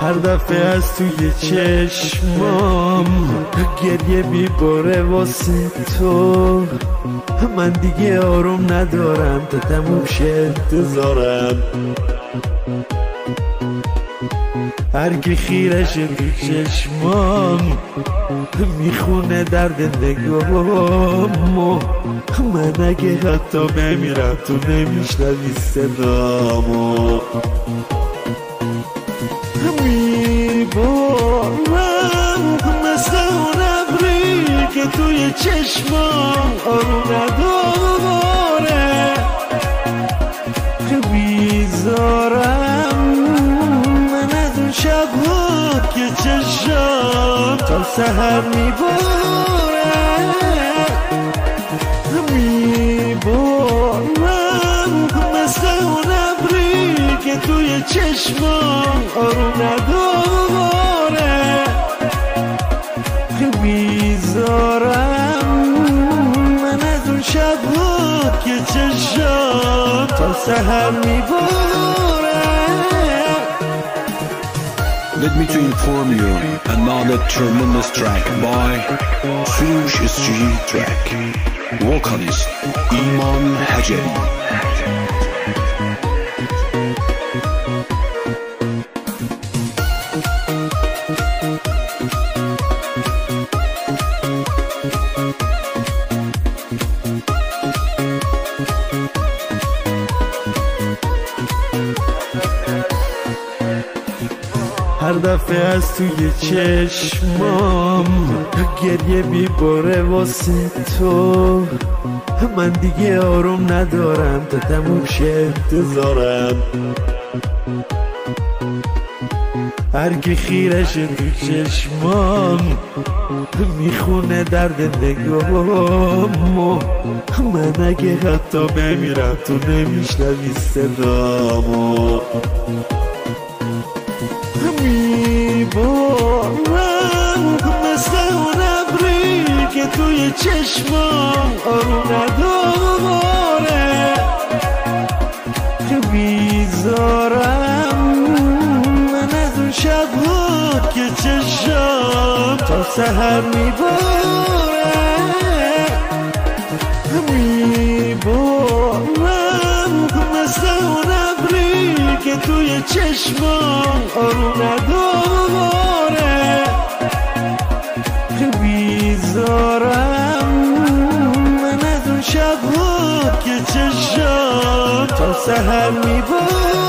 هر دفعه از توی چشمام گریه میباره واسه تو، من دیگه آروم ندارم تا تموم شه انتظارم. هر کی خیرش تو چشمام میخونه درد نگاهامو، من اگه حتی بمیرم تو نمیشنوی صدامو. میبارم مثل اون ابری که توی چشمام آروم نداره، بیزارم من از اون شبها که چشم تا سحر میباره. میبارم مثل اون ابری که توی چشمام آروم نداره، بیزارم من از اون شبها که چشم تا سحر میباره. Let me to inform you another tremendous track by Surush SG Track, vocalist Iman Hajeri. هر دفعه از توی چشمام گریه میباره واسه تو، من دیگه آروم ندارم تا تموم شه انتظارم. هر کی خیرش تو چشمام میخونه درد نگاهامو، من اگه حتی بمیرم تو نمیشنوی صدامو. میبارم مثل اون ابری که توی چشمام آروم نداره، بیزارم من از اون شبها که چشم تا سحر میباره. میبارم مثل اون ابری که توی چشمام آروم نداره، بیزارم من از اون شبها که چشم تا سحر میباره.